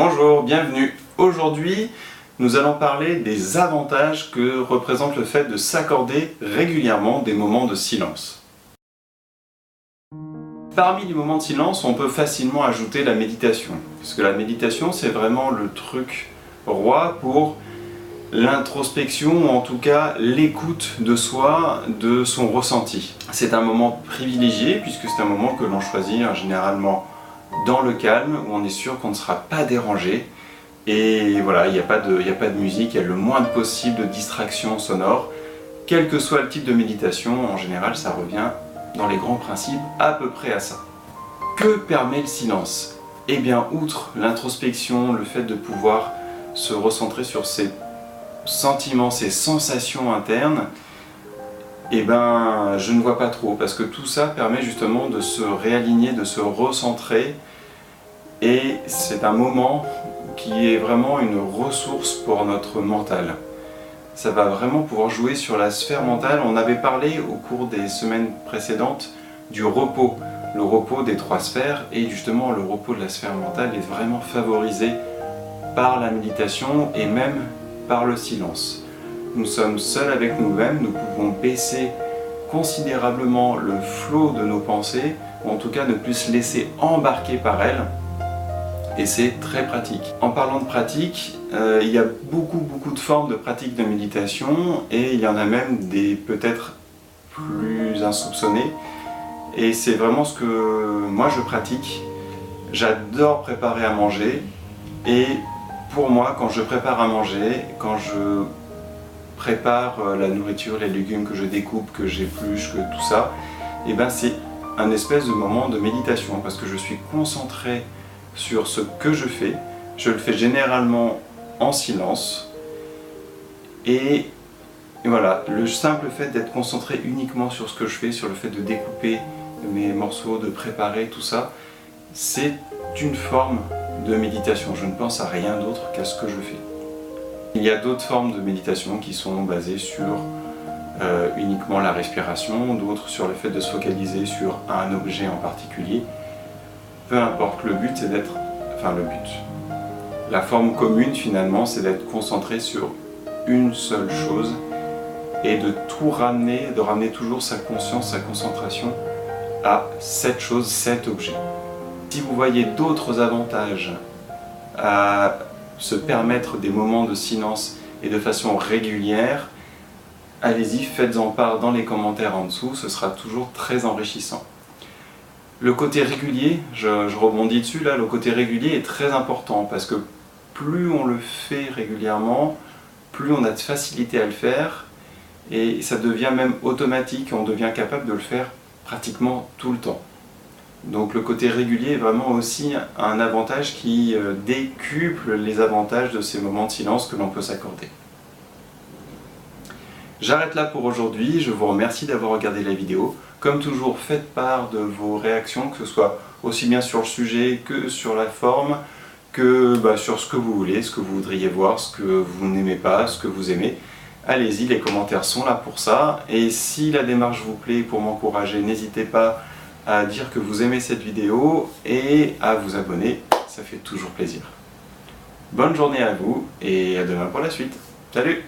Bonjour, bienvenue. Aujourd'hui, nous allons parler des avantages que représente le fait de s'accorder régulièrement des moments de silence. Parmi les moments de silence, on peut facilement ajouter la méditation. Parce que la méditation, c'est vraiment le truc roi pour l'introspection, ou en tout cas l'écoute de soi, de son ressenti. C'est un moment privilégié, puisque c'est un moment que l'on choisit généralement dans le calme, où on est sûr qu'on ne sera pas dérangé. Et voilà, il n'y a pas de musique, il y a le moins possible de distractions sonores. Quel que soit le type de méditation, en général, ça revient dans les grands principes à peu près à ça. Que permet le silence? Eh bien, outre l'introspection, le fait de pouvoir se recentrer sur ses sentiments, ses sensations internes, eh ben, je ne vois pas trop, parce que tout ça permet justement de se réaligner, de se recentrer, et c'est un moment qui est vraiment une ressource pour notre mental. Ça va vraiment pouvoir jouer sur la sphère mentale. On avait parlé au cours des semaines précédentes du repos, le repos des trois sphères, et justement le repos de la sphère mentale est vraiment favorisé par la méditation et même par le silence. Nous sommes seuls avec nous-mêmes, nous pouvons baisser considérablement le flot de nos pensées, ou en tout cas ne plus se laisser embarquer par elles, et c'est très pratique. En parlant de pratique, il y a beaucoup de formes de pratique de méditation, et il y en a même des peut-être plus insoupçonnées, et c'est vraiment ce que moi je pratique. J'adore préparer à manger, et pour moi, quand je prépare à manger, quand je prépare la nourriture, les légumes que je découpe, que j'épluche, que tout ça, et ben c'est un espèce de moment de méditation, parce que je suis concentré sur ce que je fais. Je le fais généralement en silence, et voilà, le simple fait d'être concentré uniquement sur ce que je fais, sur le fait de découper mes morceaux, de préparer tout ça, c'est une forme de méditation. Je ne pense à rien d'autre qu'à ce que je fais. Il y a d'autres formes de méditation qui sont basées sur uniquement la respiration, d'autres sur le fait de se focaliser sur un objet en particulier. Peu importe, le but c'est d'être... La forme commune finalement, c'est d'être concentré sur une seule chose et de tout ramener, de ramener toujours sa conscience, sa concentration à cette chose, cet objet. Si vous voyez d'autres avantages à se permettre des moments de silence et de façon régulière, allez-y, faites-en part dans les commentaires en dessous, ce sera toujours très enrichissant. Le côté régulier, je rebondis dessus là, le côté régulier est très important, parce que plus on le fait régulièrement, plus on a de facilité à le faire, et ça devient même automatique, on devient capable de le faire pratiquement tout le temps. Donc le côté régulier est vraiment aussi un avantage qui décuple les avantages de ces moments de silence que l'on peut s'accorder. J'arrête là pour aujourd'hui, je vous remercie d'avoir regardé la vidéo. Comme toujours, faites part de vos réactions, que ce soit aussi bien sur le sujet que sur la forme, que sur ce que vous voulez, ce que vous voudriez voir, ce que vous n'aimez pas, ce que vous aimez. Allez-y, les commentaires sont là pour ça. Et si la démarche vous plaît, pour m'encourager, n'hésitez pas à dire que vous aimez cette vidéo et à vous abonner, ça fait toujours plaisir. Bonne journée à vous et à demain pour la suite. Salut!